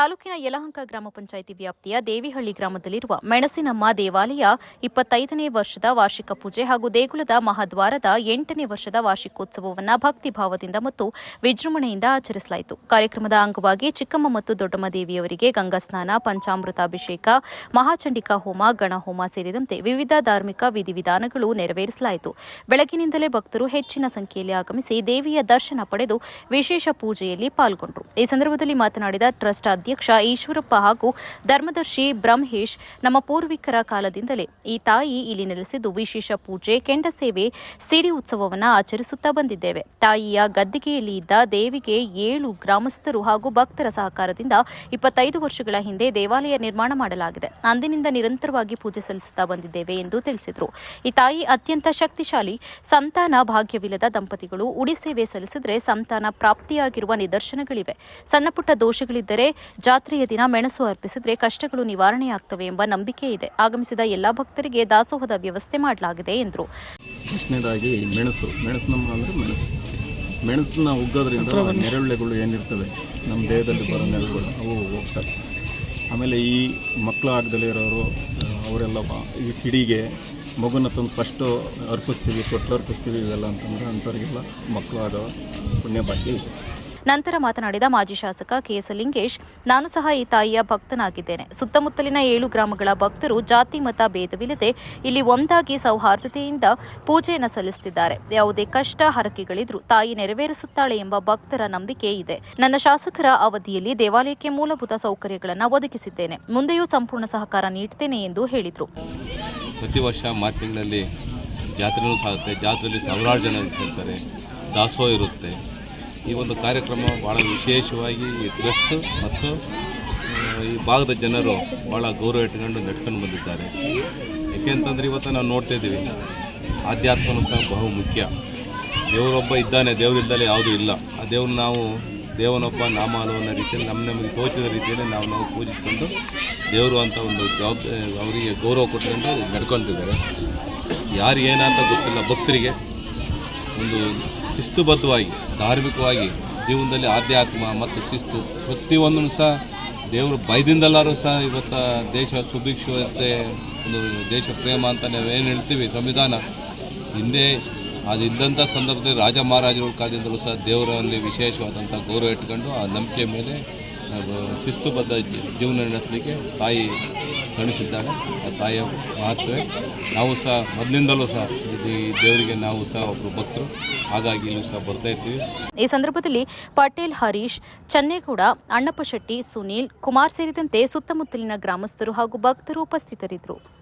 ತಾಲೂಕಿನ ಯಲಹಂಕ ಗ್ರಾಮ ಪಂಚಾಯಿತಿ ವ್ಯಾಪ್ತಿಯ ದೇವಿಹಳ್ಳಿ ಗ್ರಾಮದಲ್ಲಿರುವ ಮೆಣಸಿನಮ್ಮ ದೇವಾಲಯ 25ನೇ ವರ್ಷದ ವಾರ್ಷಿಕ ಪೂಜೆ ಹಾಗೂ ದೇಗುಲದ ಮಹಾದ್ವಾರದ 8ನೇ ವರ್ಷದ ವಾರ್ಷಿಕೋತ್ಸವವನ್ನು ಭಕ್ತಿಭಾವದಿಂದ ಮತ್ತು ವಿಜೃಂಭಣೆಯಿಂದ ಆಚರಿಸಲಾಯಿತು. ಕಾರ್ಯಕ್ರಮದ ಅಂಗವಾಗಿ ಚಿಕ್ಕಮ್ಮ ಮತ್ತು ದೊಡ್ಡಮ್ಮ ದೇವಿಯವರಿಗೆ ಗಂಗಾ ಸ್ನಾನ, ಪಂಚಾಮೃತಾಭಿಷೇಕ, ಮಹಾಚಂಡಿಕಾ ಹೋಮ, ಗಣಹೋಮ ಸೇರಿದಂತೆ ವಿವಿಧ ಧಾರ್ಮಿಕ ವಿಧಿವಿಧಾನಗಳು ನೆರವೇರಿಸಲಾಯಿತು. ಬೆಳಗಿನಿಂದಲೇ ಭಕ್ತರು ಹೆಚ್ಚಿನ ಸಂಖ್ಯೆಯಲ್ಲಿ ಆಗಮಿಸಿ ದೇವಿಯ ದರ್ಶನ ಪಡೆದು ವಿಶೇಷ ಪೂಜೆಯಲ್ಲಿ ಪಾಲ್ಗೊಂಡರು. ಈ ಸಂದರ್ಭದಲ್ಲಿ ಮಾತನಾಡಿದ ಟ್ರಸ್ಟ್ ಅಧ್ಯಕ್ಷ ಈಶ್ವರಪ್ಪ ಹಾಗೂ ಧರ್ಮದರ್ಶಿ ಬ್ರಹ್ಮೇಶ್, ನಮ್ಮ ಪೂರ್ವಿಕರ ಕಾಲದಿಂದಲೇ ಈ ತಾಯಿ ಇಲ್ಲಿ ನೆಲೆಸಿದ್ದು ವಿಶೇಷ ಪೂಜೆ, ಕೆಂಡ ಸೇವೆ, ಸಿಡಿ ಉತ್ಸವವನ್ನು ಆಚರಿಸುತ್ತಾ ಬಂದಿದ್ದೇವೆ. ತಾಯಿಯ ಗದ್ದಿಗೆಯಲ್ಲಿ ಇದ್ದ ದೇವಿಗೆ 7 ಗ್ರಾಮಸ್ಥರು ಹಾಗೂ ಭಕ್ತರ ಸಹಕಾರದಿಂದ 25 ವರ್ಷಗಳ ಹಿಂದೆ ದೇವಾಲಯ ನಿರ್ಮಾಣ ಮಾಡಲಾಗಿದೆ. ಅಂದಿನಿಂದ ನಿರಂತರವಾಗಿ ಪೂಜೆ ಸಲ್ಲಿಸುತ್ತಾ ಬಂದಿದ್ದೇವೆ ಎಂದು ತಿಳಿಸಿದರು. ಈ ತಾಯಿ ಅತ್ಯಂತ ಶಕ್ತಿಶಾಲಿ. ಸಂತಾನ ಭಾಗ್ಯವಿಲ್ಲದ ದಂಪತಿಗಳು ಉಡಿ ಸೇವೆ ಸಲ್ಲಿಸಿದರೆ ಸಂತಾನ ಪ್ರಾಪ್ತಿಯಾಗಿರುವ ನಿದರ್ಶನಗಳಿವೆ. ಸಣ್ಣಪುಟ್ಟ ದೋಷಗಳಿದ್ದರೆ ಜಾತ್ರೆಯ ದಿನ ಮೆಣಸು ಅರ್ಪಿಸಿದರೆ ಕಷ್ಟಗಳು ನಿವಾರಣೆಯಾಗ್ತವೆ ಎಂಬ ನಂಬಿಕೆ ಇದೆ. ಆಗಮಿಸಿದ ಎಲ್ಲಾ ಭಕ್ತರಿಗೆ ದಾಸೋಹದ ವ್ಯವಸ್ಥೆ ಮಾಡಲಾಗಿದೆ ಎಂದರು. ಕೃಷ್ಣದಾಗಿ ಮೆಣಸನ್ನ ಉಗ್ಗೋದ್ರಿಂದ ನೆರಳುಗಳು ಏನಿರ್ತವೆ ನಮ್ಮ ದೇಹದಲ್ಲಿ ಬರೋ ನೆರಳುಗಳು ಅವು ಹೋಗ್ತವೆ. ಆಮೇಲೆ ಈ ಮಕ್ಕಳು ಆಗದಲ್ಲೇ ಇರೋರು ಅವರೆಲ್ಲ ಈ ಸಿಡಿಗೆ ಮಗುನ ತಂದು ಫಸ್ಟು ಅರ್ಪಿಸ್ತೀವಿ, ತೊಟ್ಲು ಅರ್ಪಿಸ್ತೀವಿ, ಇವೆಲ್ಲ ಅಂತಂದರೆ ಅಂಥವ್ರಿಗೆಲ್ಲ ಮಕ್ಕಳು ಆಗೋ ಪುಣ್ಯ ಭಾಗ್ಯ ಇದೆ. ನಂತರ ಮಾತನಾಡಿದ ಮಾಜಿ ಶಾಸಕ ಕೆಎಸ್ ಲಿಂಗೇಶ್, ನಾನು ಸಹ ಈ ತಾಯಿಯ ಭಕ್ತನಾಗಿದ್ದೇನೆ. ಸುತ್ತಮುತ್ತಲಿನ 7 ಗ್ರಾಮಗಳ ಭಕ್ತರು ಜಾತಿ ಮತ ಭೇದವಿಲ್ಲದೆ ಇಲ್ಲಿ ಒಂದಾಗಿ ಸೌಹಾರ್ದತೆಯಿಂದ ಪೂಜೆಯನ್ನು ಸಲ್ಲಿಸುತ್ತಿದ್ದಾರೆ. ಯಾವುದೇ ಕಷ್ಟ ಹರಕೆಗಳಿದ್ರೂ ತಾಯಿ ನೆರವೇರಿಸುತ್ತಾಳೆ ಎಂಬ ಭಕ್ತರ ನಂಬಿಕೆ ಇದೆ. ನನ್ನ ಶಾಸಕರ ಅವಧಿಯಲ್ಲಿ ದೇವಾಲಯಕ್ಕೆ ಮೂಲಭೂತ ಸೌಕರ್ಯಗಳನ್ನು ಒದಗಿಸಿದ್ದೇನೆ. ಮುಂದೆಯೂ ಸಂಪೂರ್ಣ ಸಹಕಾರ ನೀಡುತ್ತೇನೆ ಎಂದು ಹೇಳಿದರು. ಪ್ರತಿ ವರ್ಷ ಮಾರ್ಚ್ ತಿಂಗಳಲ್ಲಿ ಜಾತ್ರೆಯೂ ಸಾಗುತ್ತೆ. ಜಾತ್ರೆಯಲ್ಲಿ ಸಾವಿರಾರು ಜನ ಇರ್ತಾರೆ, ದಾಸೋಹ ಇರುತ್ತೆ. ಈ ಒಂದು ಕಾರ್ಯಕ್ರಮ ಭಾಳ ವಿಶೇಷವಾಗಿ ಟ್ರಸ್ಟ್ ಮತ್ತು ಈ ಭಾಗದ ಜನರು ಭಾಳ ಗೌರವ ಇಟ್ಕೊಂಡು ನಡ್ಕೊಂಡು ಬಂದಿದ್ದಾರೆ. ಏಕೆಂತಂದರೆ ಇವತ್ತು ನಾವು ನೋಡ್ತಾ ಇದ್ದೀವಿ, ಆಧ್ಯಾತ್ಮನೂ ಸಹ ಬಹು ಮುಖ್ಯ. ದೇವರೊಬ್ಬ ಇದ್ದಾನೆ, ದೇವರಿದ್ದಲೇ ಯಾವುದೂ ಇಲ್ಲ. ಆ ದೇವ್ರನ್ನ ನಾವು ದೇವನೊಬ್ಬ ನಾಮಾಲು ಅನ್ನೋ ರೀತಿಯಲ್ಲಿ ನಮಗೆ ತೋಚಿದ ರೀತಿಯಲ್ಲಿ ನಾವು ಪೂಜಿಸ್ಕೊಂಡು ದೇವರು ಅಂತ ಒಂದು ಜವಾಬ್ದಾರಿ ಅವರಿಗೆ ಗೌರವ ಕೊಟ್ಕೊಂಡು ನಡ್ಕೊತಿದ್ದಾರೆ. ಯಾರಿಗೇನಂತ ಗೊತ್ತಿಲ್ಲ, ಭಕ್ತರಿಗೆ ಒಂದು ಶಿಸ್ತುಬದ್ಧವಾಗಿ ಧಾರ್ಮಿಕವಾಗಿ ಜೀವನದಲ್ಲಿ ಆಧ್ಯಾತ್ಮ ಮತ್ತು ಶಿಸ್ತು ಪ್ರತಿಯೊಂದನ್ನು ಸಹ ದೇವರು ಭಯದಿಂದೆಲ್ಲರೂ ಸಹ ಇವತ್ತು ದೇಶ ಸುಭಿಕ್ಷತೆ, ಒಂದು ದೇಶ ಪ್ರೇಮ ಅಂತ ನಾವು ಏನು ಹೇಳ್ತೀವಿ, ಸಂವಿಧಾನ ಹಿಂದೆ ಅದು ಇದ್ದಂಥ ಸಂದರ್ಭದಲ್ಲಿ ರಾಜ ಮಹಾರಾಜಗಳ ಕಾಲದಿಂದಲೂ ಸಹ ದೇವರಲ್ಲಿ ವಿಶೇಷವಾದಂಥ ಗೌರವ ಇಟ್ಕೊಂಡು ಆ ನಂಬಿಕೆ ಮೇಲೆ ಶಿಸ್ತುಬದ್ಧ ಜೀವನ ನಡೆಸಲಿಕ್ಕೆ ತಾಯಿ ಕಣಿಸಿದ್ದಾಳೆ. ಆ ತಾಯಿಯ ಮಹತ್ವ ನಾವು ಸಹ ಮೊದಲಿಂದಲೂ ಸಹ ಈ ದೇವರಿಗೆ ನಾವು ಸಹ ಒಬ್ಬರು ಭಕ್ತರು, ಹಾಗಾಗಿ ಇಲ್ಲೂ ಸಹ ಬರ್ತಾ ಇರ್ತೀವಿ. ಈ ಸಂದರ್ಭದಲ್ಲಿ ಪಟೇಲ್ ಹರೀಶ್, ಚನ್ನೇಗೌಡ, ಅಣ್ಣಪ್ಪ ಶೆಟ್ಟಿ, ಸುನೀಲ್ ಕುಮಾರ್ ಸೇರಿದಂತೆ ಸುತ್ತಮುತ್ತಲಿನ ಗ್ರಾಮಸ್ಥರು ಹಾಗೂ ಭಕ್ತರು ಉಪಸ್ಥಿತರಿದ್ದರು.